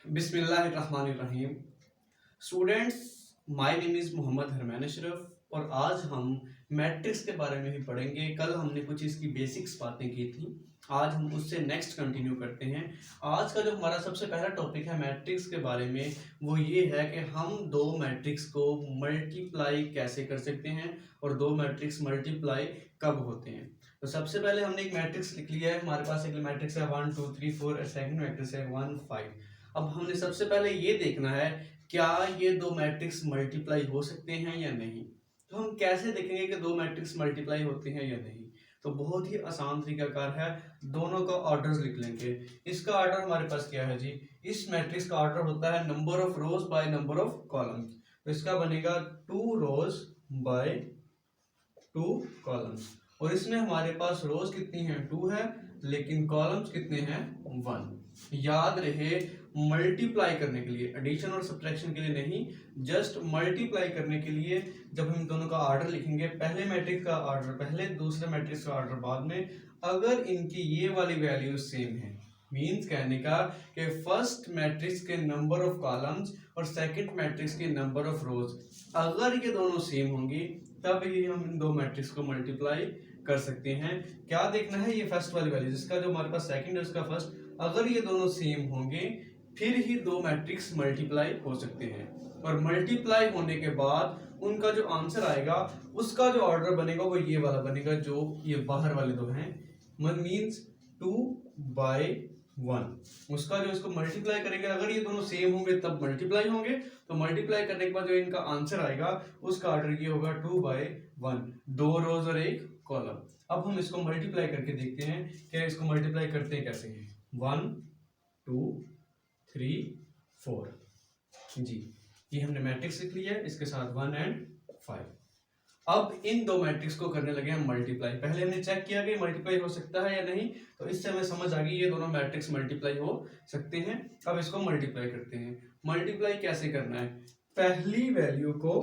बिस्मिल्लाहिर्रहमानिर्रहीम। Students, my name is Mohammad Harman Ashraf और आज हम मैट्रिक्स के बारे में ही पढ़ेंगे। कल हमने कुछ इसकी बेसिक्स बातें की थी, आज हम उससे नेक्स्ट कंटिन्यू करते हैं। आज का जो हमारा सबसे पहला टॉपिक है मैट्रिक्स के बारे में, वो ये है कि हम दो मैट्रिक्स को मल्टीप्लाई कैसे कर सकते हैं और दो मैट्रिक्स मल्टीप्लाई कब होते हैं। तो सबसे पहले हमने एक मैट्रिक्स लिख लिया है, हमारे पास एक मैट्रिक्स है 1 2 3 4 और सेकंड मैट्रिक्स है 1 5। अब हमने सबसे पहले ये देखना है क्या ये दो मैट्रिक्स मल्टीप्लाई हो सकते हैं या नहीं। तो हम कैसे देखेंगे कि दो मैट्रिक्स मल्टीप्लाई होते हैं या नहीं। तो बहुत ही आसान तरीकाकार है, दोनों का ऑर्डर्स लिख लेंगे। इसका ऑर्डर हमारे पास क्या है जी, इस मैट्रिक्स का ऑर्डर होता है number of rose by number of columns. तो इसका बनेगा 2 रोज बाय 2 कॉलम्स और इसमें हमारे पास रोज कितनी है 2 है, लेकिन कॉलम्स कितने हैं 1। याद रहे मल्टीप्लाई करने के लिए, एडिशन और सब्ट्रैक्शन के लिए नहीं, जस्ट मल्टीप्लाई करने के लिए जब हम दोनों का ऑर्डर लिखेंगे, पहले मैट्रिक्स का ऑर्डर पहले, दूसरे मैट्रिक्स का ऑर्डर बाद में, अगर इनकी ये वाली वैल्यू सेम है, मींस कहने का कि फर्स्ट मैट्रिक्स के नंबर ऑफ कॉलम्स और सेकंड मैट्रिक्स के नंबर ऑफ रोज अगर ये दोनों सेम होंगी तब ही हम इन दो मैट्रिक्स को मल्टीप्लाई कर सकते हैं। क्या देखना है, ये फर्स्ट वाली वैल्यू जिसका जो हमारे पास सेकंड है उसका फर्स्ट, अगर ये दोनों सेम होंगे फिर ही दो मैट्रिक्स मल्टीप्लाई हो सकते हैं। और मल्टीप्लाई होने के बाद उनका जो आंसर आएगा उसका जो ऑर्डर बनेगा वो ये वाला बनेगा जो ये बाहर वाले दो हैं, मींस 2 बाय 1। उसका जो इसको मल्टीप्लाई करेंगे, अगर ये दोनों सेम होंगे तब मल्टीप्लाई होंगे, तो मल्टीप्लाई करने के बाद जो इनका आंसर आएगा उसका ऑर्डर ये होगा 2 बाय 1, दो रोज और एक कॉलम। अब हम इसको मल्टीप्लाई करके देखते हैं क्या इसको मल्टीप्लाई करते हैं कैसे हैं। 1 2 3 4 जी, ये हमने मैट्रिक्स लिख लिया है, इसके साथ 1 एंड 5। अब इन दो मैट्रिक्स को करने लगे हम मल्टीप्लाई। पहले हमने चेक किया कि मल्टीप्लाई हो सकता है या नहीं, तो इससे हमें समझ आ गई ये दोनों मैट्रिक्स मल्टीप्लाई हो सकते हैं। अब इसको मल्टीप्लाई करते हैं। मल्टीप्लाई कैसे करना है, पहली वैल्यू को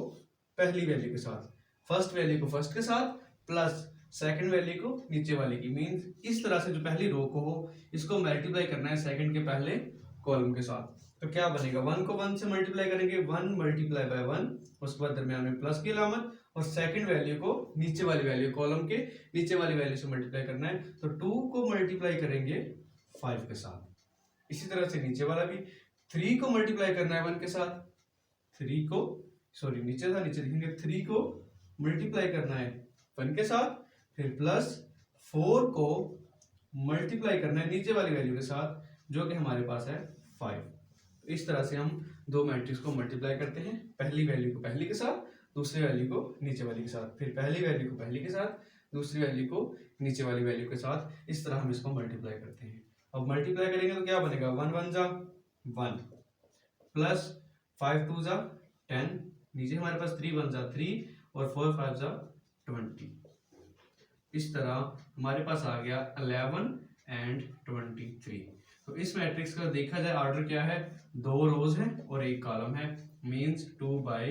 पहली वैल्यू के साथ, फर्स्ट वैल्यू को फर्स्ट के साथ प्लस सेकंड वैल्यू को नीचे वाले की, मींस इस तरह से जो पहली रो को हो इसको मल्टीप्लाई करना है सेकंड के पहले कॉलम के साथ। तो क्या बनेगा, 1 को 1 से मल्टीप्लाई करेंगे, 1 मल्टीप्लाई बाय 1, उसके बाद दरमियान में प्लस की अलामत, और सेकंड वैल्यू को नीचे वाली वैल्यू कॉलम के नीचे वाली वैल्यू से मल्टीप्लाई करना है। तो 2 को मल्टीप्लाई करेंगे 5 के साथ, इसी तरह से नीचे वाला भी 3 को मल्टीप्लाई करना है 1 के साथ, 3 को सॉरी नीचे था, नीचे लिखेंगे 3 को मल्टीप्लाई करना है 1 के साथ, फिर प्लस 4 को मल्टीप्लाई करना है नीचे वाली वैल्यू के साथ जो कि हमारे पास है 5। तो इस तरह से हम दो मैट्रिक्स को मल्टीप्लाई करते हैं, पहली वैल्यू को पहली के साथ, दूसरी वैल्यू को नीचे वाली के साथ, फिर पहली वैल्यू को पहली के साथ, दूसरी वैल्यू को नीचे वाली वैल्यू के साथ। इस तरह हम इसको मल्टीप्लाई करते हैं। अब मल्टीप्लाई करेंगे तो क्या बनेगा, 1 1 जा 1 प्लस 5 2 जा 10, नीचे हमारे पास 3 1 जा 3 और 4 5 जा 20। इस तरह हमारे पास आ गया 11 एंड 23। तो इस मैट्रिक्स का देखा जाए ऑर्डर क्या है, दो रोज है और एक कॉलम है, मींस 2 बाय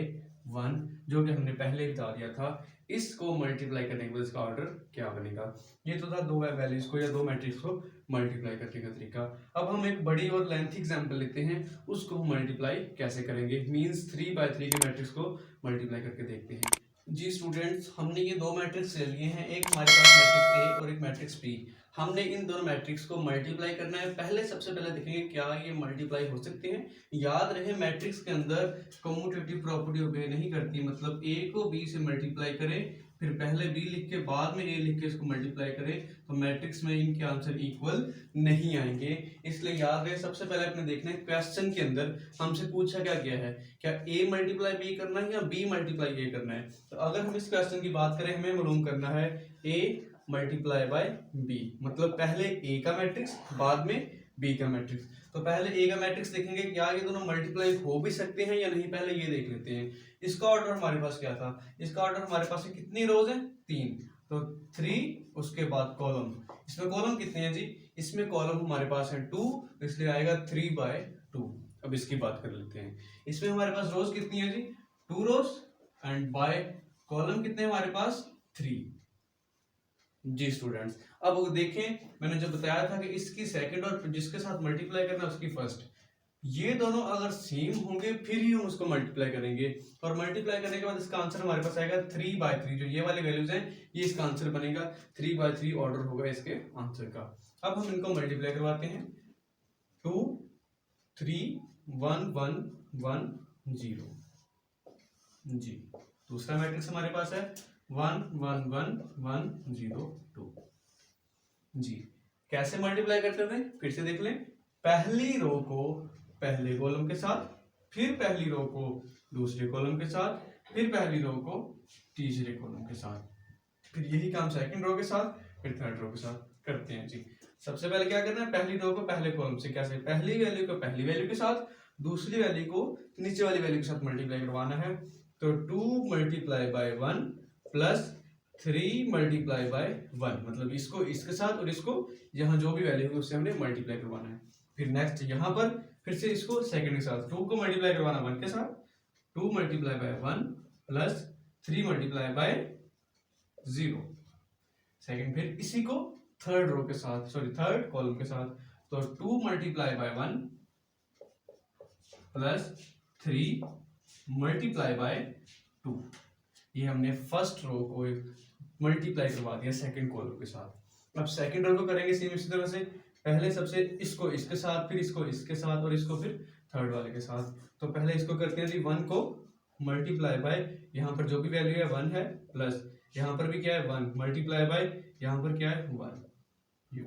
1, जो कि हमने पहले बता दिया था। इसको मल्टीप्लाई करने के बाद इसका ऑर्डर क्या बनेगा। ये तो था दो वैल्यूज को या दो मैट्रिक्स को मल्टीप्लाई करने का तरीका। अब हम एक बड़ी और लेंथी एग्जांपल लेते हैं, उसको हम मल्टीप्लाई कैसे करेंगे, मींस 3 बाय 3 के मैट्रिक्स को मल्टीप्लाई करके देखते हैं। जी स्टूडेंट्स, हमने ये दो मैट्रिक्स ले लिए हैं, एक हमारे पास मैट्रिक्स ए और एक मैट्रिक्स बी। हमने इन दोनों मैट्रिक्स को मल्टीप्लाई करना है। सबसे पहले देखेंगे क्या ये मल्टीप्लाई हो सकते हैं। याद रहे मैट्रिक्स के अंदर कम्यूटेटिव प्रॉपर्टी ओबे नहीं करती, मतलब ए को बी से मल्टीप्लाई करें फिर पहले बी लिख के बाद में ए लिख के इसको मल्टीप्लाई करें तो मैट्रिक्स में इनके आंसर इक्वल नहीं आएंगे। इसलिए याद रहे सबसे पहले अपने देखना है क्वेश्चन के अंदर हमसे पूछा क्या गया है, क्या ए मल्टीप्लाई बी करना है या बी मल्टीप्लाई ए करना है। तो अगर हम इस क्वेश्चन की बात करें, हमें मालूम करना है ए मल्टीप्लाई बाय बी, मतलब पहले ए का मैट्रिक्स बाद में बी का मैट्रिक्स। तो पहले ए का मैट्रिक्स देखेंगे क्या ये दोनों मल्टीप्लाई हो भी सकते हैं या नहीं, पहले ये देख लेते हैं। इसका ऑर्डर हमारे पास क्या था, इसका ऑर्डर हमारे पास कितनी रोज है 3, तो 3 उसके बाद कॉलम, इसमें कॉलम कितने हैं जी, इसमें कॉलम हमारे पास है 2, इसलिए आएगा 3 बाय 2। अब इसकी बात कर लेते हैं, इसमें हमारे पास रोज कितनी है जी 2 रोज एंड बाय कॉलम कितने हमारे पास 3। जी स्टूडेंट्स, अब देखें मैंने जो बताया था कि इसकी सेकंड और जिसके साथ मल्टीप्लाई करना उसकी फर्स्ट, ये दोनों अगर सेम होंगे फिर ही हम उसको मल्टीप्लाई करेंगे, और मल्टीप्लाई करने के बाद इसका आंसर हमारे पास आएगा 3/3। जो ये वाली वैल्यूज हैं ये इसका आंसर बनेगा, 3/3 ऑर्डर होगा इसके आंसर का। अब हम इनको मल्टीप्लाई करवाते हैं, 2 3 1 1 1 0 जी। दूसरा मैट्रिक्स हमारे पास है 1 1 1 1 0 2 जी। कैसे मल्टीप्लाई करते थे फिर से देख लें, पहली रो को पहले कॉलम के साथ, फिर पहली रो को दूसरे कॉलम के साथ, फिर पहली रो को तीसरे कॉलम के साथ, फिर यही काम सेकंड रो के साथ, फिर थर्ड रो के साथ करते हैं जी। सबसे पहले क्या करना है, पहली रो को पहले कॉलम से, कैसे, पहली वैल्यू को पहली वैल्यू के साथ, दूसरी वैल्यू को नीचे वाली वैल्यू के साथ मल्टीप्लाई करवाना है। तो 2 multiply by 1 plus 3 multiply by 1, मतलब इसको इसके साथ और इसको यहाँ जो भी वैल्यू है उससे हमने मल्टीप्लाई करवाना है। फिर नेक्स्ट यहाँ पर फिर से इसको सेकंड के साथ 2 को मल्टीप्लाई करवाना 1 के साथ, 2 multiply by 1 plus 3 multiply by 0 second, फिर इसी को थर्ड रो के साथ, सॉरी थर्ड कॉलम के साथ, तो 2 multiply by 1 plus 3 multiply by 2। ये हमने फर्स्ट रो को मल्टीप्लाई करवा दिया सेकंड कॉलम के साथ। अब सेकंड रो को करेंगे सेम इसी तरह से, पहले सबसे इसको इसके साथ, फिर इसको इसके साथ, और इसको फिर थर्ड वाले के साथ। तो पहले इसको करते हैं जी, 1 को मल्टीप्लाई बाय, यहाँ पर जो भी वैल्यू है 1 है, प्लस यहाँ पर भी क्या है 1 मल्टीप्लाई बाय, यहाँ पर क्या है 1 यू।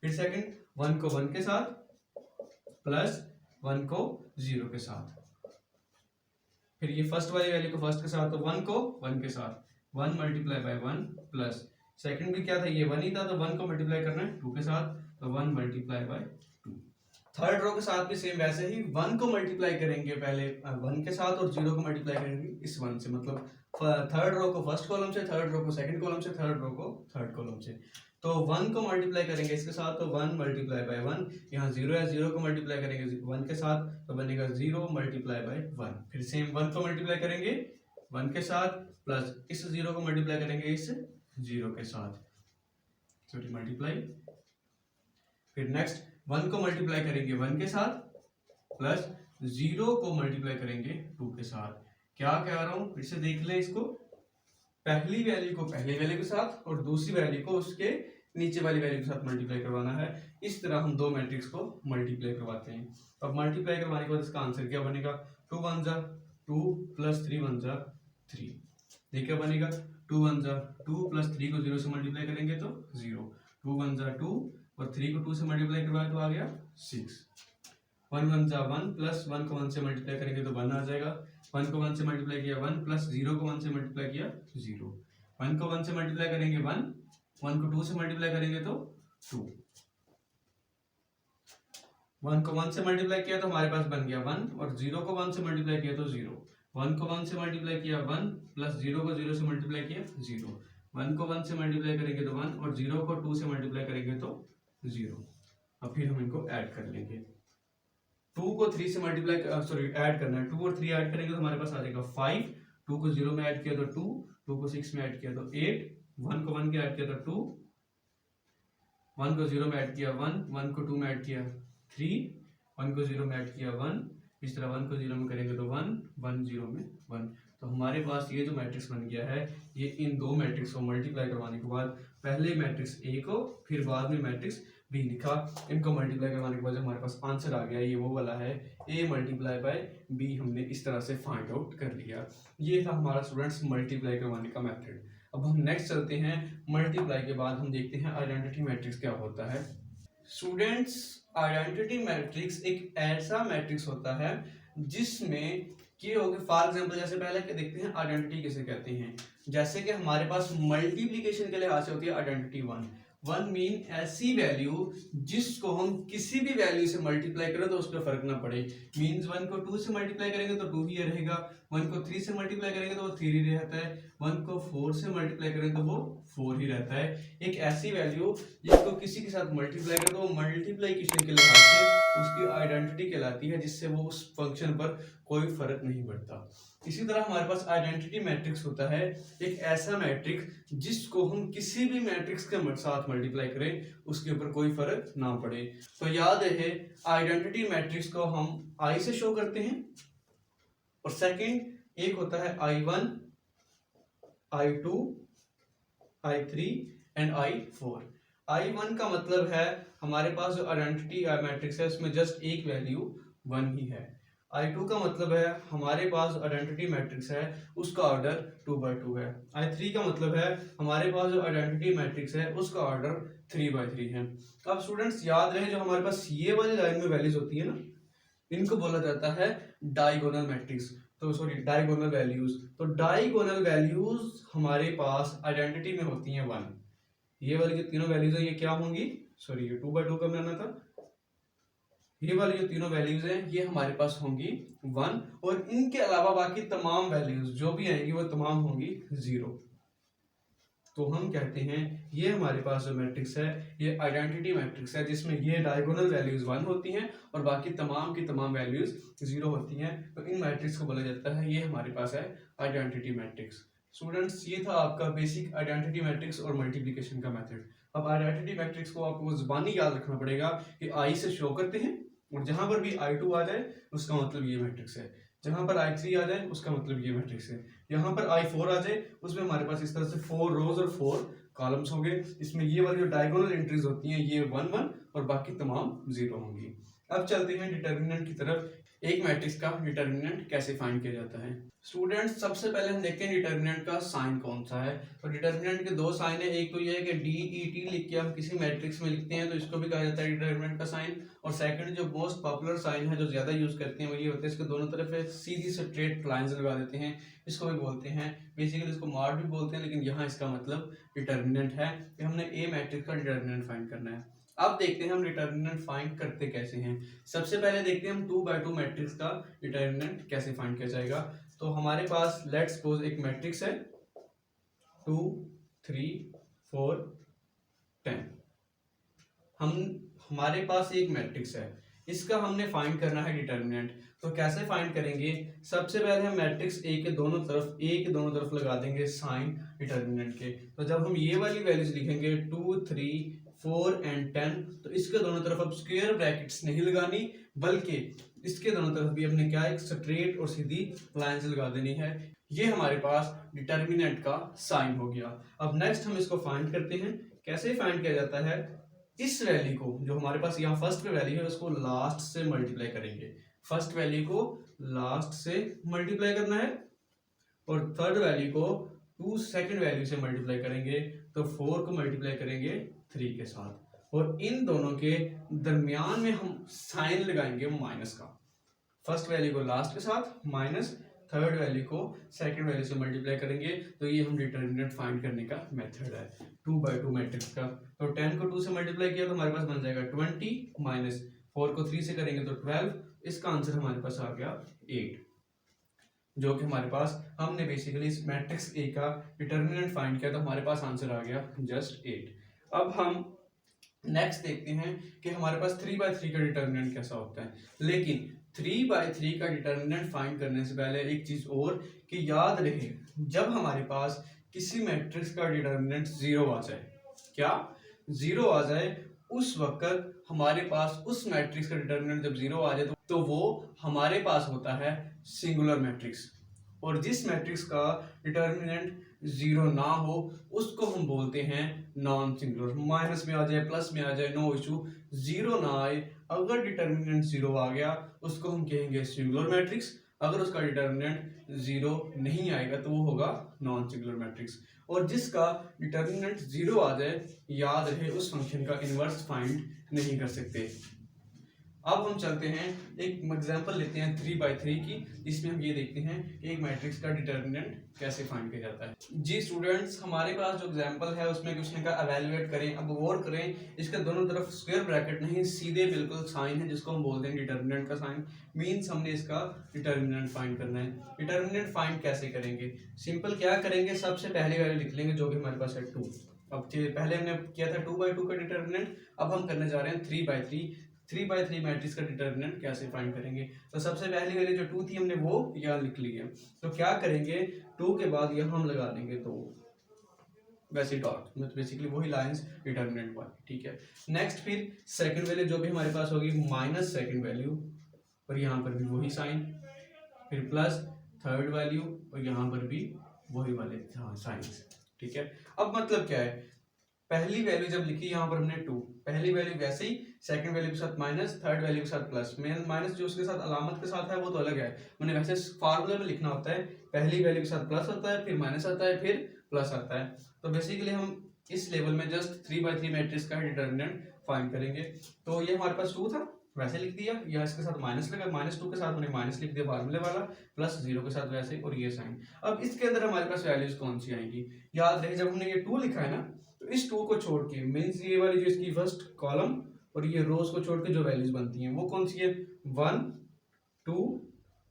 फिर सेकंड 1 को 1 के साथ प्लस 1 को 0 के साथ, फिर ये फर्स्ट वाली वैल्यू को फर्स्ट के साथ, तो 1 को 1 के साथ, 1 मल्टीप्लाई बाय 1 प्लस सेकंड भी क्या था, ये 1 ही था, तो 1 को मल्टीप्लाई करना है 2 के साथ, तो 1 मल्टीप्लाई बाय 2। थर्ड रो के साथ भी सेम वैसे ही 1 को मल्टीप्लाई करेंगे पहले 1 के साथ, और 0 को मल्टीप्लाई करेंगे इस 1 से, मतलब थर्ड रो को फर्स्ट कॉलम से, थर्ड रो को सेकंड कॉलम से, थर्ड रो को थर्ड कॉलम से। तो 1 को मल्टीप्लाई करेंगे इसके साथ, तो 1 मल्टीप्लाई बाय 1, यहाँ 0 है, 0 को मल्टीप्लाई करेंगे 1 के साथ, तो बनेगा 0 मल्टीप्लाई बाय 1। फिर सेम 1 को मल्टीप्लाई करेंगे 1 के साथ, प्लस इस 0 को मल्टीप्लाई करेंगे इस 0 के साथ, सॉरी मल्टीप्लाई। फिर नेक्स्ट 1 को मल्टीप्लाई करेंगे 1 के साथ, प्लस 0 को मल्टीप्लाई करेंगे 2 के साथ। क्या कह रहा हूं फिर से देख ले इसको, पहली वैल्यू को पहली वैल्यू के साथ और दूसरी वैल्यू को उसके नीचे वाली वैल्यू के साथ मल्टीप्लाई करवाना है। इस तरह हम दो मैट्रिक्स को मल्टीप्लाई करवाते हैं। अब मल्टीप्लाई करवाने के बाद इसका आंसर क्या बनेगा, 2 1 जा 2 प्लस 3 1 जा 3। देखिए क्या बनेगा, 2 1 जा 2 प्लस 3 को 0 से मल्टीप्लाई करेंगे तो 0, 2 1 जा 2 और 3 को 2 से मल्टीप्लाई करवाए तो आ गया 6। 1 1 जा 1 प्लस 1 को 1 से मल्टीप्लाई करेंगे तो 1 आ जाएगा। 1 को 1 से मल्टीप्लाई किया 1 प्लस 0 को 1 से मल्टीप्लाई किया 0। 1 को 1 से मल्टीप्लाई करेंगे 1, 1 को 2 से मल्टीप्लाई करेंगे तो 2। 1 को 1 से मल्टीप्लाई किया तो हमारे पास बन गया 1 और 0 को 1 से मल्टीप्लाई किया तो 0। 1 को 1 से मल्टीप्लाई किया 1 प्लस 0 को 0 से मल्टीप्लाई किया 0। 1 को 1 से मल्टीप्लाई करेंगे तो 1 और 0 को 2 से मल्टीप्लाई करेंगे तो 0। अब फिर हम इनको ऐड कर लेंगे। 2 को 3 से मल्टीप्लाई ऐड करना है, 2 और 3 ऐड करेंगे तो हमारे पास आ जाएगा 5। 2 को 0 में ऐड किया तो 2, 2 को 6 में ऐड किया तो 8, 1 को 1 के ऐड किया तो 2, 1 को 0 में ऐड किया 1, 1 को 2 में ऐड किया 3, 1 को 0 में ऐड किया 1, इस तरह 1 को 0 में करेंगे तो 1, 1 0 में 1। तो हमारे पास ये जो मैट्रिक्स बन गया है, ये इन दो मैट्रिक्स को मल्टीप्लाई करवाने के बाद पहले मैट्रिक्स ए को फिर बाद में मैट्रिक्स बी लिखा, इनको मल्टीप्लाई करवाने के बाद हमारे पास आंसर आ गया, ये वो वाला है ए मल्टीप्लाई बाय बी। हमने इस तरह से फाइंड आउट कर लिया। ये था हमारा स्टूडेंट्स मल्टीप्लाई करवाने का मेथड। अब हम नेक्स्ट चलते हैं, मल्टीप्लाई के बाद हम देखते हैं आइडेंटिटी मैट्रिक्स क्या होता है। स्टूडेंट्स, आइडेंटिटी मैट्रिक्स एक ऐसा मैट्रिक्स होता है जिसमें कि हो गए, फॉर एग्जांपल जैसे पहले देखते हैं आइडेंटिटी किसे कहते हैं। जैसे कि हमारे पास मल्टीप्लिकेशन के लिहाज से होती है आइडेंटिटी 1। 1 मीन ऐसी वैल्यू जिसको हम किसी भी वैल्यू से मल्टीप्लाई करें तो उस पर फर्क ना पड़े। मीन्स 1 को 2 से मल्टीप्लाई करेंगे तो 2 ही रहेगा, 1 को 3 से मल्टीप्लाई करेंगे तो वो 3 ही रहता है, 1 को 4 से मल्टीप्लाई करें तो वो 4 ही रहता है। एक ऐसी वैल्यू जिसको किसी के साथ मल्टीप्लाई करें तो वो मल्टीप्लिकेशन के लिहाज से उसकी आइडेंटिटी कहलाती है, जिससे वो उस फंक्शन पर कोई फर्क नहीं पड़ता। इसी तरह हमारे पास आइडेंटिटी मैट्रिक्स होता है, एक ऐसा मैट्रिक्स जिसको हम किसी भी मैट्रिक्स के साथ मल्टीप्लाई करें उसके ऊपर कोई फर्क ना पड़े। तो याद रहे आइडेंटिटी मैट्रिक्स को हम आई से शो करते हैं, और सेकंड एक होता है I1, I2, I3 and I4। I1 का मतलब है हमारे पास जो आइडेंटिटी मैट्रिक्स है उसमें जस्ट एक वैल्यू 1 ही है। I2 का मतलब है हमारे पास आइडेंटिटी मैट्रिक्स है उसका ऑर्डर 2/2 है। I3 का मतलब है हमारे पास जो आइडेंटिटी मैट्रिक्स है उसका ऑर्डर 3/3 है। अब स्टूडेंट्स याद रहे जो हमारे पास ये वाली लाइन में वैल्यूज होती है ना, इनको बोला जाता है डायगोनल मैट्रिक्स, तो सॉरी डायगोनल वैल्यूज। तो डायगोनल वैल्यूज हमारे पास आइडेंटिटी में होती हैं 1। ये वाली जो तीनों वैल्यूज है ये क्या होंगी, सॉरी ये 2/2 का बनाना था, ये वाली जो तीनों वैल्यूज हैं ये हमारे पास होंगी 1, और इनके अलावा बाकी तमाम वैल्यूज जो भी आएंगी वो तमाम होंगी 0। तो हम कहते हैं ये हमारे पास जो मैट्रिक्स है ये आइडेंटिटी मैट्रिक्स है, जिसमें ये डायगोनल वैल्यूज 1 होती हैं और बाकी तमाम की तमाम वैल्यूज 0 होती हैं। तो इन मैट्रिक्स को बोला जाता है ये हमारे पास है आइडेंटिटी मैट्रिक्स। स्टूडेंट्स ये था आपका बेसिक आइडेंटिटी मैट्रिक्स और मल्टीप्लिकेशन का मेथड। अब आइडेंटिटी मैट्रिक्स को आपको जुबानी याद रखना पड़ेगा कि आई से शो करते हैं, और जहां पर भी I2 आ जाए उसका मतलब ये मैट्रिक्स है, जहां पर I3 आ जाए उसका मतलब ये मैट्रिक्स है, यहाँ पर I4 आ जाए उसमें हमारे पास इस तरह से 4 रोज और 4 कॉलम्स होंगे। इसमें ये वाली जो डायगोनल एंट्रीज होती हैं ये 1 1 और बाकी तमाम 0 होंगी। अब चलते हैं डिटर्मिनेंट की तरफ। एक मैट्रिक्स का डिटर्मिनेंट कैसे फाइंड किया जाता है। स्टूडेंट्स सबसे पहले हम देखते हैं डिटर्मिनेंट का साइन कौन सा है। तो डिटर्मिनेंट के दो साइन है, एक तो ये है कि DET लिख के हम किसी मैट्रिक्स में लिखते हैं तो इसको भी कहा जाता है डिटर्मिनेंट का साइन, और सेकंड जो मोस्ट पॉपुलर साइन है जो ज्यादा यूज करते हैं वो ये होता है इसके दोनों तरफ है सीधी स्ट्रेट लाइंस लगा देते हैं, इसको भी बोलते हैं बेसिकली इसको मॉड भी बोलते हैं, लेकिन यहाँ इसका मतलब डिटर्मिनेंट है कि हमने ए मैट्रिक्स का डिटर्मिनेंट फाइंड करना है। अब देखते हैं हम डिटर्मिनेंट फाइंड करते कैसे हैं। सबसे पहले देखते हैं हम 2/2 मैट्रिक्स का डिटर्मिनेंट कैसे फाइंड किया जाएगा। तो हमारे पास लेट्स सपोज एक मैट्रिक्स है 2 3 4 10। हमारे पास एक मैट्रिक्स है, इसका हमने फाइंड करना है डिटर्मिनेंट। तो कैसे फाइंड करेंगे, सबसे पहले हम मैट्रिक्स ए के दोनों तरफ लगा देंगे साइन डिटर्मिनेंट के। तो जब हम ये वाली वैल्यूज लिखेंगे 2 3 4 एंड 10, तो इसके दोनों तरफ अब स्क्वायर ब्रैकेट्स नहीं लगानी, बल्कि इसके दोनों तरफ भी हमने क्या एक स्ट्रेट और सीधी लाइंस लगा देनी है। ये हमारे पास डिटर्मिनेंट का साइन हो गया। अब नेक्स्ट हम इसको फाइंड करते हैं। कैसे फाइंड किया जाता है, इस वैल्यू को जो हमारे पास यहाँ फर्स्ट पे वैल्यू है उसको लास्ट से मल्टीप्लाई करेंगे। फर्स्ट वैल्यू को लास्ट से मल्टीप्लाई करना है, और थर्ड वैल्यू को 2 सेकंड वैल्यू से मल्टीप्लाई करेंगे, तो 4 को मल्टीप्लाई करेंगे 3 के साथ, और इन दोनों के दरमियान में हम साइन लगाएंगे माइनस का। फर्स्ट वैल्यू को लास्ट के साथ माइनस थर्ड वैल्यू को सेकंड वैल्यू से मल्टीप्लाई करेंगे। तो ये हम डिटर्मिनेंट फाइंड करने का मेथड है 2/2 मैट्रिक्स का। तो 10 को 2 से मल्टीप्लाई किया तो हमारे पास बन जाएगा 20, माइनस 4 को 3 से करेंगे तो 12। इसका आंसर हमारे पास आ गया 8, जो कि हमारे पास हमने बेसिकली इस मैट्रिक्स ए का डिटर्मिनेंट फाइंड किया, तो हमारे पास आंसर आ गया जस्ट 8। अब हम नेक्स्ट देखते हैं कि हमारे पास 3/3 का डिटर्मिनेंट कैसा होता है। लेकिन 3/3 का डिटर्मिनेंट फाइंड करने से पहले एक चीज और कि याद रहे, जब हमारे पास किसी मैट्रिक्स का डिटर्मिनेंट 0 आ जाए, क्या 0 आ जाए, उस वक्त हमारे पास उस मैट्रिक्स का डिटर्मिनेंट जब 0 आ जाए तो वो हमारे पास होता है सिंगुलर मैट्रिक्स। और जिस मैट्रिक्स का डिटर्मिनेंट 0 ना हो उसको हम बोलते हैं नॉन सिंगुलर। माइनस में आ जाए प्लस में आ जाए नो इशू, 0 ना आए, अगर डिटर्मिनेंट 0 आ गया उसको हम कहेंगे सिंगुलर मैट्रिक्स। अगर उसका डिटर्मिनेंट 0 नहीं आएगा तो वो होगा नॉन सिंगुलर मैट्रिक्स। और जिसका डिटर्मिनेंट 0 आ जाए, याद रहे उस फंक्शन का इनवर्स फाइंड नहीं कर सकते। अब हम चलते हैं एक एग्जांपल लेते हैं 3/3 की, इसमें हम ये देखते हैं एक मैट्रिक्स का डिटर्मिनेंट कैसे फाइंड किया जाता है। जी स्टूडेंट्स, हमारे पास जो एग्जांपल है उसमें क्वेश्चन का एवेल्युएट करें। अब गौर करें, इसके दोनों तरफ स्क्वायर ब्रैकेट नहीं, सीधे बिल्कुल साइन है जिसको हम बोलते हैं डिटर्मिनेंट का साइन। मीन्स हमने इसका डिटर्मिनेंट फाइंड करना है। डिटर्मिनेंट फाइंड कैसे करेंगे? सिंपल क्या करेंगे, सबसे पहले वैल्यू लिख लेंगे जो कि हमारे पास है 2। अब पहले हमने किया था 2/2 का डिटर्मिनेंट, अब हम करने जा रहे हैं 3/3। 3/3 मैट्रिक्स का डिटर्मिनेंट कैसे फाइंड करेंगे? तो सबसे पहली वैल्यू जो 2 थी हमने वो यहाँ लिख ली है। तो क्या करेंगे, 2 के बाद यहाँ हम लगा देंगे 2, वैसे डॉट, मतलब बेसिकली वही लाइंस डिटर्मिनेंट वाली, ठीक है। नेक्स्ट फिर सेकंड वैल्यू जो भी हमारे पास होगी माइनस सेकंड वैल्यू, और यहाँ पर भी वही साइन, फिर प्लस थर्ड वैल्यू, और यहाँ पर भी वही वाले साइंस, ठीक है। अब मतलब क्या है, पहली वैल्यू जब लिखी यहाँ पर हमने 2, पहली वैल्यू वैसे ही सेकंड वैल्यू के साथ माइनस, थर्ड वैल्यू के साथ प्लस। माइनस जो उसके साथ अलामत के साथ है वो तो अलग है, मैंने वैसे फार्मूले में लिखना होता है, पहली वैल्यू के साथ प्लस होता है, फिर माइनस आता है, फिर प्लस आता है। तो बेसिकली हम इस लेवल में जस्ट 3/3 मैट्रिक्स का डिटर्मिनेंट फाइंड करेंगे। तो ये हमारे पास 2 था, वैसे लिख दिया, या इसके साथ माइनस लगा, -2 के साथ हमने माइनस लिख दिया फार्मूले वाला, प्लस 0 के साथ वैसे, और ये साइन। अब इसके अंदर हमारे पास वैल्यूज कौन सी आएंगी? याद रहे, जब हमने ये 2 लिखा है ना, तो इस 2 को छोड़ के, मीन्स ये वाली जो इसकी फर्स्ट कॉलम और ये रोज को छोड़ के जो वैल्यूज बनती हैं वो कौन सी है? 1, 2,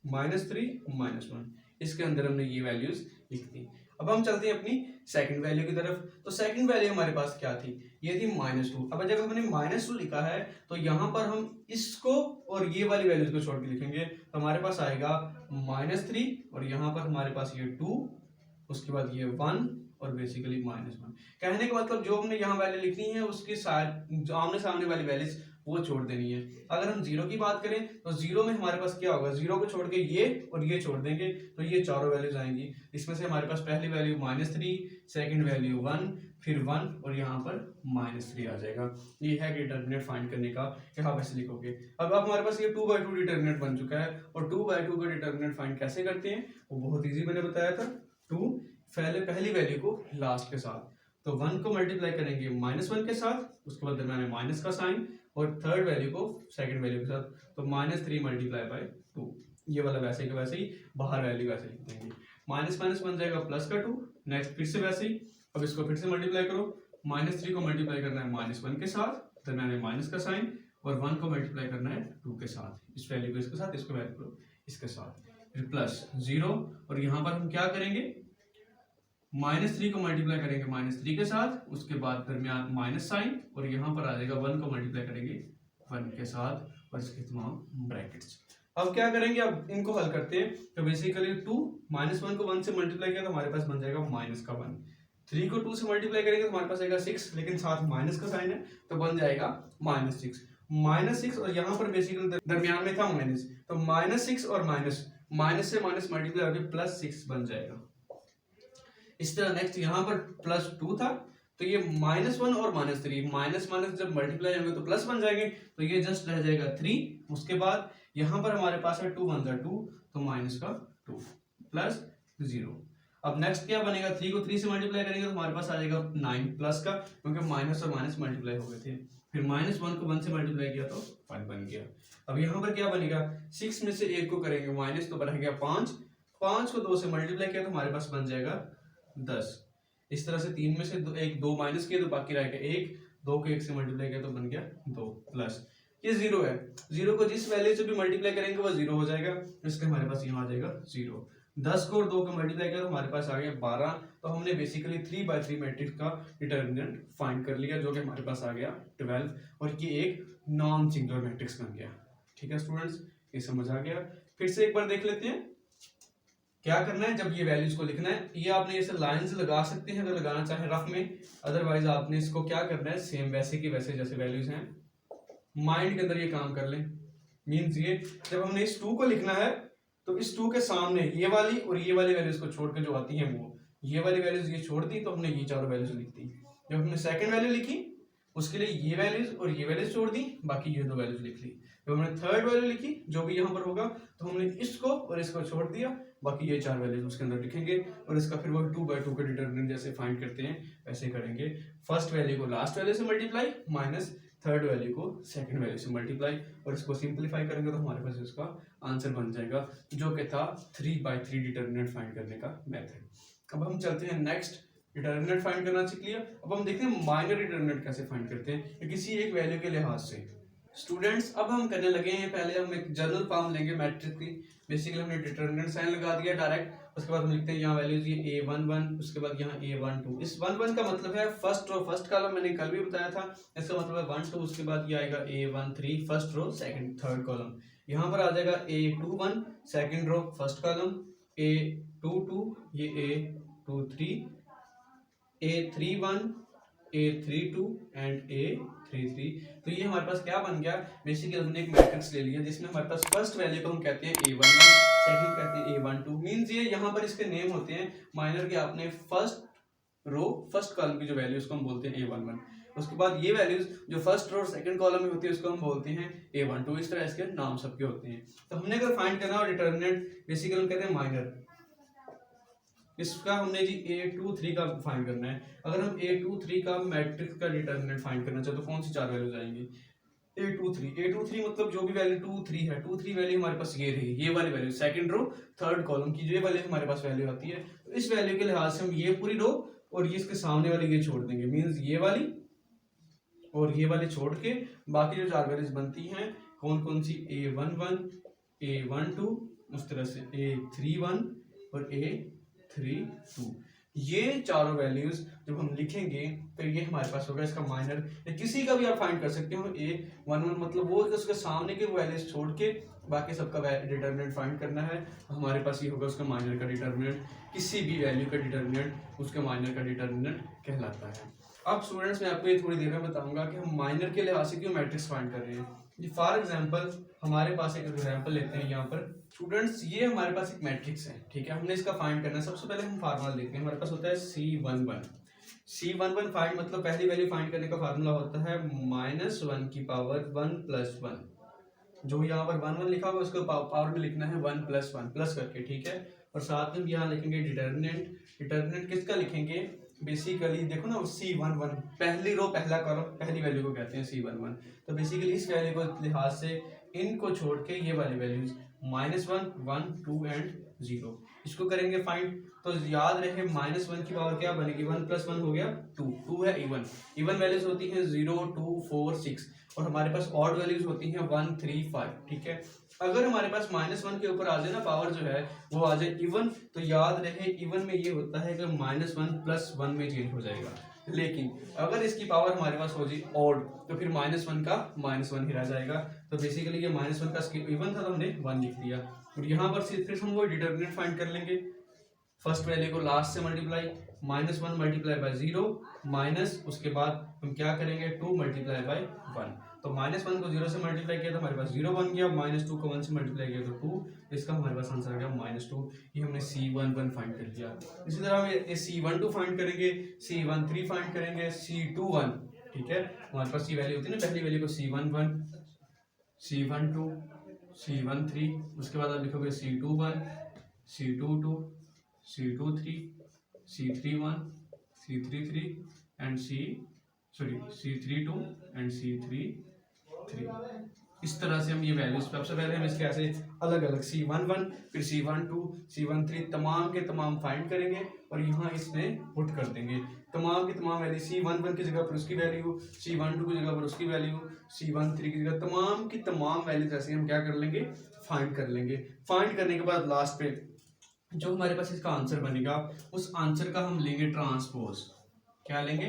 -3, -1। इसके अंदर हमने ये वैल्यूज लिख दी। अब हम चलते हैं अपनी सेकंड वैल्यू की तरफ। तो सेकंड वैल्यू हमारे पास क्या थी? ये थी -2। अब जब हमने -2 लिखा है तो यहाँ पर हम इसको और ये वाली वैल्यूज को छोड़ के लिखेंगे, तो हमारे पास आएगा -3, और यहाँ पर हमारे पास ये 2, उसके बाद ये 1, और बेसिकली -1। कहने का मतलब जो हमने यहाँ वैल्यू लिखनी है उसकी आमने सामने वाली वैल्यूज वो छोड़ देनी है। अगर हम 0 की बात करें तो 0 में हमारे पास क्या होगा, 0 को छोड़ के ये और ये छोड़ देंगे तो ये चारों वैल्यूज आएंगी। इसमें से हमारे पास पहली वैल्यू -3, सेकंड वैल्यू 1, फिर 1, और यहाँ पर -3 आ जाएगा। ये है डिटर्मिनेंट फाइंड करने का कि हाँ वैसे लिखोगे। अब हमारे पास ये 2/2 डिटर्मिनेंट बन चुका है, और 2/2 का डिटर्मिनेंट फाइंड कैसे करते हैं वो बहुत ईजी मैंने बताया था। 2 पहली वैल्यू को लास्ट के साथ, तो 1 को मल्टीप्लाई करेंगे -1 के साथ, उसके बाद दरम्यान में माइनस का साइन, और थर्ड वैल्यू को सेकंड वैल्यू के साथ, तो -3 × 2। ये वाला वैसे का वैसे ही, बाहर वैल्यू वैसे लिख देंगे, माइनस माइनस बन जाएगा प्लस का 2। नेक्स्ट फिर से वैसे ही, अब इसको फिर से मल्टीप्लाई करो, -3 को मल्टीप्लाई करना है -1 के साथ, दरम्यान में माइनस का साइन, और 1 को मल्टीप्लाई करना है 2 के साथ, इस वैल्यू को इसके साथ, इसको वैल्यू को इसके साथ, फिर प्लस 0, और यहाँ पर हम क्या करेंगे, -3 को मल्टीप्लाई करेंगे -3 के साथ, उसके बाद दरमियान माइनस साइन, और यहाँ पर आ जाएगा 1 को मल्टीप्लाई करेंगे 1 के साथ, और इसके तमाम ब्रैकेट्स। अब क्या करेंगे, अब इनको हल करते हैं। तो बेसिकली 2 -1 को 1 से मल्टीप्लाई किया तो हमारे पास बन जाएगा -1। 3 को 2 से मल्टीप्लाई करेंगे तो हमारे पास आएगा 6, लेकिन साथ माइनस का साइन है तो बन जाएगा -6 और यहाँ पर बेसिकली दरमियान में था माइनस, तो -6 और माइनस से माइनस मल्टीप्लाई होकर +6 बन जाएगा। इस तरह नेक्स्ट यहाँ पर +2 था, तो ये -1 और -3 माइनस जब मल्टीप्लाई होंगे तो प्लस बन जाएंगे, तो ये जस्ट रह जाएगा 3। उसके बाद यहाँ पर हमारे पास है 2 × 2, तो -2 +0। अब नेक्स्ट क्या बनेगा, 3 को 3 से मल्टीप्लाई करेंगे तो हमारे पास आ जाएगा 9 प्लस का, क्योंकि माइनस और माइनस मल्टीप्लाई हो गए थे। फिर -1 को 1 से मल्टीप्लाई किया तो 5 बन गया। अब यहाँ पर क्या बनेगा, 6 में से 1 को करेंगे माइनस तो बन गया 5, 5 को 2 से मल्टीप्लाई किया तो हमारे पास बन जाएगा 10। इस तरह से 3 में से 2 माइनस किया तो बाकी रहेगा 1, 2 को 1 से मल्टीप्लाई किया तो बन गया 2 प्लस ये 0 है। 0 को जिस वैल्यू से भी मल्टीप्लाई करेंगे वो 0 हो जाएगा, इसके हमारे पास यहाँ आ जाएगा 0। 10 को और 2 को मल्टीप्लाई किया तो हमारे पास आ गया 12। तो हमने बेसिकली 3/3 मैट्रिक्स का डिटर्मिनेंट फाइंड कर लिया, जो कि हमारे पास आ गया 12, और ये एक नॉन सिंगुलर मैट्रिक्स बन गया। ठीक है स्टूडेंट्स, ये समझ आ गया। फिर से एक बार देख लेते हैं क्या करना है। जब ये वैल्यूज को लिखना है, ये आपने ऐसे लाइंस लगा सकते हैं अगर लगाना चाहे रफ में, अदरवाइज आपने इसको क्या करना है, सेम वैसे की वैसे जैसे वैल्यूज हैं माइंड के अंदर ये काम कर लें। मीन्स ये जब हमने इस 2 को लिखना है तो इस 2 के सामने ये वाली और ये वाली वैल्यूज को छोड़ के जो आती हैं वो ये वाली वैल्यूज ये छोड़ दी, तो हमने ये चारों वैल्यूज लिख दी। जब हमने सेकंड वैल्यू लिखी उसके लिए ये वैल्यूज और ये वैल्यूज छोड़ दी, बाकी ये 2 वैल्यूज लिख ली। जब हमने थर्ड वैल्यू लिखी जो भी यहाँ पर होगा, तो हमने इसको और इसको छोड़ दिया, बाकी ये 4 वैल्यूज उसके अंदर लिखेंगे, और इसका फिर वो 2/2 का डिटर्मिनेंट जैसे फाइंड करते हैं वैसे करेंगे। फर्स्ट वैल्यू को लास्ट वैल्यू से मल्टीप्लाई, माइनस थर्ड वैल्यू को सेकंड वैल्यू से मल्टीप्लाई, और इसको सिंपलीफाई करेंगे तो हमारे पास इसका आंसर बन जाएगा, जो कि था 3/3 डिटर्मिनेंट फाइंड करने का मेथड। अब हम चलते हैं नेक्स्ट, डिटर्मिनेंट फाइंड करना सीख लिया। अब हम देखते हैं माइनर डिटर्मिनेंट कैसे फाइंड करते हैं किसी एक वैल्यू के लिहाज से। स्टूडेंट्स अब हम करने लगे हैं, पहले हम एक जनरल फॉर्म लेंगे मैट्रिक्स की। बेसिकली हमने डिटर्मिनेंट साइन लगा दिया डायरेक्ट, उसके बाद हम लिखते हैं यहाँ वैल्यूज ये a11, उसके बाद यहाँ a12। इस 11 का मतलब है फर्स्ट रो फर्स्ट कॉलम, मैंने कल भी बताया था, इसका मतलब है 1 2, उसके बाद ये आएगा a13 first row second third column, यहाँ पर आ जाएगा a21 second row first column, a22 ये a23, a31 a32 and a33। तो ये हमारे पास क्या बन गया, बेसिकली हमने एक मैट्रिक्स ले लिया जिसमें हमारे पास फर्स्ट वैल्यू को हम कहते हैं a11, सेकंड कहते हैं a12। मींस ये यहाँ पर इसके नेम होते हैं माइनर के, आपने फर्स्ट रो फर्स्ट कॉलम की जो वैल्यू उसको हम बोलते हैं a11, उसके बाद ये वैल्यूज जो फर्स्ट रो सेकंड कॉलम में होती है उसको हम बोलते हैं a12। इस तरह इसके नाम सबके होते हैं। तो हमने अगर फाइंड करना हो डिटर्मिनेंट, बेसिकली हम कहते हैं माइनर, इसका हमने जी a23 का फाइंड करना है। अगर हम a23 का मैट्रिक्स का डिटर्मिनेंट फाइंड करना चाहते तो कौन सी चार वैल्यूज आएंगी, a23 मतलब जो भी वैल्यू 2 3 है, 2 3 वैल्यू हमारे पास ये रही, ये वाली value second row third column की जो ये वैल्यू हमारे पास वैल्यू आती है। तो इस वैल्यू के लिहाज से हम ये पूरी रो और ये इसके सामने वाली ये छोड़ देंगे, मींस ये वाली और ये वाली छोड़ के बाकी जो चार वैल्यूज बनती हैं कौन कौन सी, a11 a12, उस तरह से a31 और a32, ये चारों वैल्यूज जब हम लिखेंगे तो ये हमारे पास होगा इसका माइनर। किसी का भी आप फाइंड कर सकते हो, a11 मतलब वो उसके सामने के वैल्यूज छोड़ के बाकी सबका डिटर्मिनेंट फाइंड करना है, हमारे पास ये होगा उसका माइनर का डिटर्मिनेंट। किसी भी वैल्यू का डिटर्मिनेंट उसके माइनर का डिटर्मिनेंट कहलाता है। अब स्टूडेंट्स मैं आपको ये थोड़ी देर में बताऊंगा कि हम माइनर के लिहाज से क्यों मैट्रिक्स फाइंड कर रहे हैं। फॉर एग्जांपल हमारे पास एक एग्जांपल लेते हैं यहाँ पर स्टूडेंट्स, ये हमारे पास एक मैट्रिक्स है, ठीक है, हमने इसका फाइंड करना है। सबसे पहले हम फार्मूला देखते हैं, हमारे पास होता है C11 फाइंड, मतलब पहली वैल्यू फाइंड करने का फार्मूला होता है -1 की पावर 1 + 1। जो यहाँ पर 1 1 लिखा हुआ है उसको पावर में लिखना है 1 + 1 प्लस करके, ठीक है। और साथ में यहाँ लिखेंगे डिटर्मिनेंट किसका लिखेंगे, बेसिकली देखो ना C11 पहली रो पहला कॉलम पहली वैल्यू को कहते हैं C11। तो बेसिकली इस वैल्यू को लिहाज से इनको छोड़ के ये वाली वैल्यूज -1 1 2 एंड 0 इसको करेंगे फाइंड। तो याद रहे -1 की पावर क्या बनेगी, 1 + 1 हो गया 2 है इवन वैल्यूज होती हैं 0 2 4 6 और हमारे पास ऑड वैल्यूज होती हैं 1 3 5, ठीक है। अगर हमारे पास -1 के ऊपर आ जाए ना पावर जो है वो आ जाए इवन, तो याद रहे इवन में ये होता है कि -1 + 1 में चेंज हो जाएगा। लेकिन अगर इसकी पावर हमारे पास हो जाए ऑड तो फिर -1 का -1 ही रह जाएगा। तो बेसिकली ये -1 का इवन था तो हमने 1 लिख दिया। और यहाँ पर फिर हम वो डिटर्मिनेंट फाइंड कर लेंगे, फर्स्ट वैल्यू को लास्ट से मल्टीप्लाई, -1 × 0 माइनस उसके बाद हम क्या करेंगे 2 × 1। तो -1 को 0 से मल्टीप्लाई किया तो हमारे पास 0 बन गया, -2 को 1 से मल्टीप्लाई किया तो 2, इसका हमारे पास आंसर आ गया -2। ये हमने C11 फाइंड कर लिया। इसी तरह हम C12 फाइंड करेंगे, C13 फाइंड करेंगे, C21, ठीक है। हमारे पास C वैल्यू होती है ना, पहली वैल्यू को C11 C12 C13, उसके बाद आप लिखोगे C21 C22 C23 C31 C33 and C32 and C33। इस तरह से हम ये वैल्यूज सबसे पहले हम इसके ऐसे अलग अलग C11 फिर C12 C13 तमाम के तमाम फाइंड करेंगे और यहाँ इसमें पुट कर देंगे तमाम की तमाम वैल्यू। C11 की जगह पर उसकी वैल्यू, C12 की जगह पर उसकी वैल्यू, C13 की जगह तमाम की तमाम वैल्यूज ऐसे हम क्या कर लेंगे, फाइंड कर लेंगे। फाइंड करने के बाद लास्ट पे जो हमारे पास इसका आंसर बनेगा उस आंसर का हम लेंगे ट्रांसपोज। क्या लेंगे,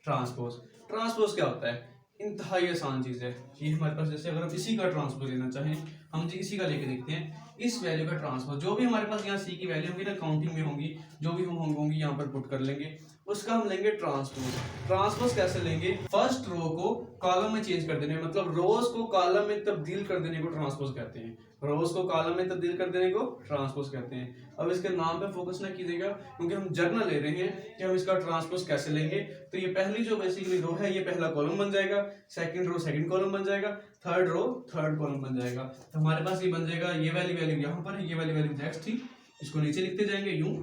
ट्रांसपोज। ट्रांसपोज क्या होता है, इंतहाई आसान चीज है ये हमारे पास। जैसे अगर हम इसी का ट्रांसपोज लेना चाहें, हम जी इसी का लेके देखते हैं, इस वैल्यू का ट्रांसपोज जो भी हमारे पास यहाँ सी की वैल्यू होंगी ना काउंटिंग में होंगी, जो भी हम होंगी यहाँ पर पुट कर लेंगे, उसका हम लेंगे ट्रांसपोज। ट्रांसपोज कैसे लेंगे, फर्स्ट रो को कॉलम में चेंज कर देने, मतलब रोज को कॉलम में तब्दील कर देने को ट्रांसपोज कहते हैं। रोज को कॉलम में तब्दील कर देने को ट्रांसपोज कहते हैं। अब इसके नाम पे फोकस ना कीजिएगा क्योंकि हम जर्नल ले रहे हैं कि हम इसका ट्रांसपोज कैसे लेंगे। तो ये पहली जो बेसिकली रो है ये पहला कॉलम बन जाएगा, सेकंड रो सेकंड कॉलम बन जाएगा, थर्ड रो थर्ड कॉलम बन जाएगा। तो हमारे पास ये बन जाएगा, ये वाली वैल्यू यहाँ पर है, ये वाली वैल्यू नेक्स्ट थी, इसको नीचे लिखते जाएंगे यूं,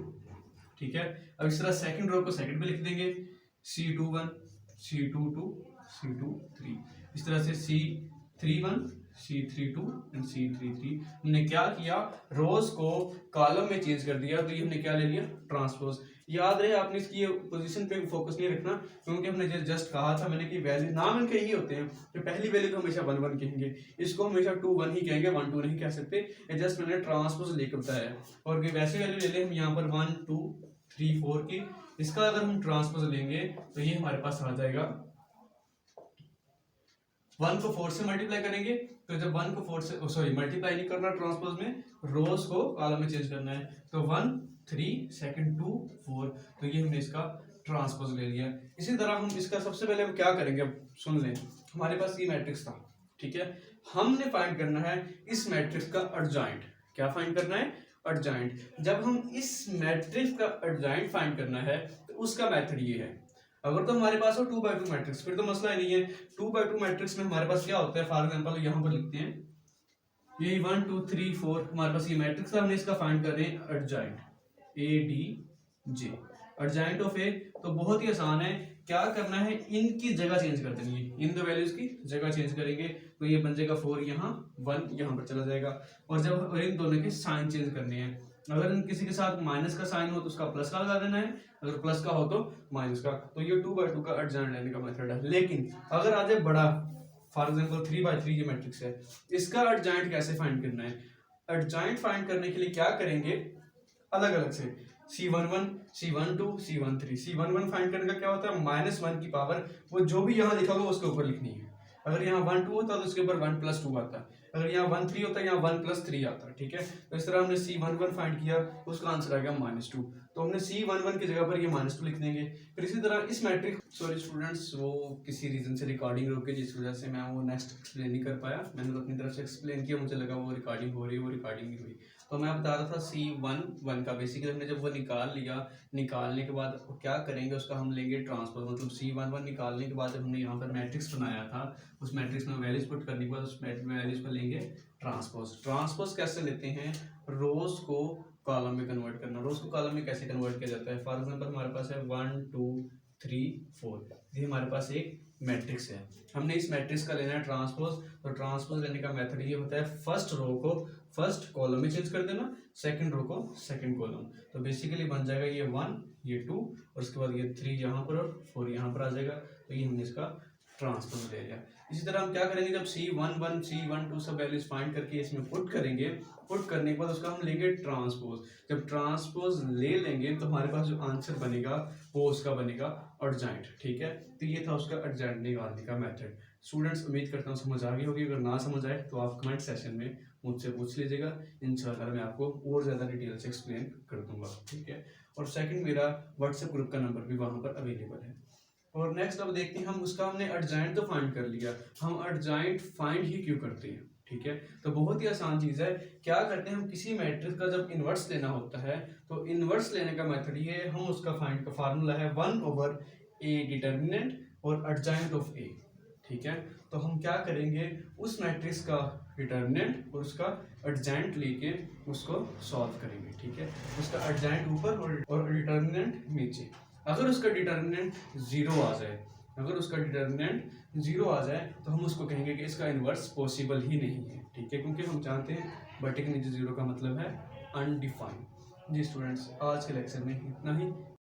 ठीक है। अब इस तरह सेकंड रो को सेकंड पे लिख देंगे, C21 C22 C23। इस तरह से C31 C32 एंड C33 हमने क्या किया, रोज को कॉलम में चेंज कर दिया, तो ये हमने क्या ले लिया, ट्रांसपोज। याद रहे आपने इसकी पोजीशन पे फोकस नहीं रखना, क्योंकि हमने जस्ट कहा था मैंने कि वैल्यू नाम इनके यही होते हैं कि पहली वैल्यू को हमेशा 1 1 कहेंगे, इसको हमेशा 2 1 ही कहेंगे, 1 2 नहीं कह सकते, ये जस्ट मैंने ट्रांसपोज लेकर बताया। और वैसे वैल्यू ले लें हम यहाँ पर 1 2 3 4 की, इसका अगर हम ट्रांसपोज लेंगे तो ये हमारे पास आ जाएगा 1 को 4 से मल्टीप्लाई करेंगे, तो जब 1 को 4 से सॉरी मल्टीप्लाई नहीं करना ट्रांसपोज में, रोज को कॉलम में चेंज करना है, तो 1 3 सेकंड 2 4, तो ये हमने इसका ट्रांसपोज ले लिया। इसी तरह हम इसका सबसे पहले हम क्या करेंगे, अब सुन लें, हमारे पास ये मैट्रिक्स था, ठीक है, हमने फाइंड करना है इस मैट्रिक्स का एडजॉइंट। क्या फाइंड करना है, एडजॉइंट। जब हम इस मैट्रिक्स का एडजॉइंट फाइंड करना है तो उसका मेथड ये है। अगर तो हमारे पास हो 2x2 मैट्रिक्स, फिर तो मसला ही नहीं है। 2x2 मैट्रिक्स में हमारे पास क्या होता है, फॉर एग्जांपल यहाँ पर लिखते हैं, ये 1 2 3 4 हमारे पास ये मैट्रिक्स है, हमने इसका फाइंड कर रहे हैं एडजॉइंट, ADJ, एडजॉइंट ऑफ ए। तो बहुत ही आसान है, क्या करना है, इनकी जगह चेंज कर देनी है, इन दो वैल्यूज की जगह चेंज करेंगे, तो ये बन जाएगा 4 यहाँ 1 यहाँ पर चला जाएगा। और जब इन दोनों के साइन चेंज करने हैं, अगर इन किसी के साथ माइनस का साइन हो तो उसका प्लस का लगा देना है, अगर प्लस का हो तो माइनस का। तो ये 2x2 का एडजॉइंट लेने का मेथड है। लेकिन अगर आ जाए बड़ा, फॉर एग्जांपल 3x3 ये मैट्रिक्स है, इसका एडजॉइंट कैसे फाइंड करना है, एडजॉइंट फाइंड करने के लिए क्या करेंगे, अलग अलग से C11 C12 C13 C11 find करने का क्या होता है, -1 की पावर, वो जो भी यहाँ लिखा होगा उसके ऊपर लिखनी है। अगर यहाँ 1 2 होता तो उसके ऊपर 1 + 2 आता, अगर यहाँ 1 3 होता है यहाँ 1 + 3 आता, ठीक है। तो इस तरह हमने C11 फाइंड किया, उसका आंसर आ गया -2, तो हमने C11 की जगह पर ये -2 लिख देंगे। फिर इसी तरह इस मैट्रिक्स, सॉरी स्टूडेंट्स, वो किसी रीजन से रिकॉर्डिंग रोक गई, जिस वजह से मैं वो नेक्स्ट एक्सप्लेन नहीं कर पाया। मैंने तो अपनी तरफ से एक्सप्लेन किया, मुझे लगा वो रिकॉर्डिंग हो रही है, वो रिकॉर्डिंग नहीं हुई। तो मैं बता रहा था C11 का बेसिकली हमने जब वो निकाल लिया, निकालने के बाद क्या करेंगे, उसका हम लेंगे ट्रांसपोज। मतलब C11 निकालने के बाद जब हमने यहाँ पर मैट्रिक्स बनाया था, उस मैट्रिक्स में वैल्यूज पुट करने के बाद उस वैल्यूज पर लेंगे ट्रांसपोज। ट्रांसपोज कैसे लेते हैं, रोज को कॉलम में कन्वर्ट करना। रोज को कॉलम में कैसे कन्वर्ट किया जाता है, फॉर एग्जांपल हमारे पास है 1 2 3 4, ये हमारे पास एक मैट्रिक्स है, हमने इस मैट्रिक्स का लेना है ट्रांसपोज। तो ट्रांसपोज लेने का मेथड ये होता है, फर्स्ट रो को फर्स्ट कॉलम में चेंज कर देना, सेकंड रो को सेकंड कॉलम। तो बेसिकली बन जाएगा ये 1 ये 2 और उसके बाद ये 3 यहाँ पर और 4 यहाँ पर आ जाएगा। तो ये हमने इसका ट्रांसपोज ले लिया। इसी तरह हम क्या करेंगे, जब C11 C12 सब वैल्यूज फाइंड करके इसमें पुट करेंगे, पुट करने के बाद उसका हम लेंगे ट्रांसपोज। जब ट्रांसपोज ले लेंगे तो हमारे पास जो आंसर बनेगा वो उसका बनेगा एडजॉइंट, ठीक है। तो ये था उसका एडजॉइंट निकालने का मेथड। स्टूडेंट्स उम्मीद करता हूँ समझ आ गई होगी, अगर ना समझ आए तो आप कमेंट सेशन में मुझसे पूछ लीजिएगा, इंशाल्लाह मैं आपको और ज़्यादा डिटेल से एक्सप्लेन कर दूंगा, ठीक है। और सेकंड, मेरा व्हाट्सएप ग्रुप का नंबर भी वहाँ पर अवेलेबल है। और नेक्स्ट अब देखते हैं, हम उसका हमने एडजॉइंट तो फाइंड कर लिया, हम एडजॉइंट फाइंड ही क्यों करते हैं, ठीक है। तो बहुत ही आसान चीज़ है, क्या करते हैं हम किसी मैट्रिक्स का जब इन्वर्स लेना होता है तो इन्वर्स लेने का मेथड ये है, हम उसका फाइंड का फार्मूला है 1/a डिटर्मिनेंट और एडजॉइंट ऑफ a, ठीक है। तो हम क्या करेंगे, उस मैट्रिक्स का डिटर्मिनेंट और उसका एडजॉइंट लेके उसको सॉल्व करेंगे, ठीक है। उसका एडजॉइंट ऊपर और डिटर्मिनेंट नीचे। अगर उसका डिटर्मिनेंट 0 आ जाए, अगर उसका डिटर्मिनेंट 0 आ जाए तो हम उसको कहेंगे कि इसका इन्वर्स पॉसिबल ही नहीं है, ठीक है, क्योंकि हम जानते हैं बटे के नीचे 0 का मतलब है अनडिफाइंड। जी स्टूडेंट्स, आज के लेक्चर में इतना ही।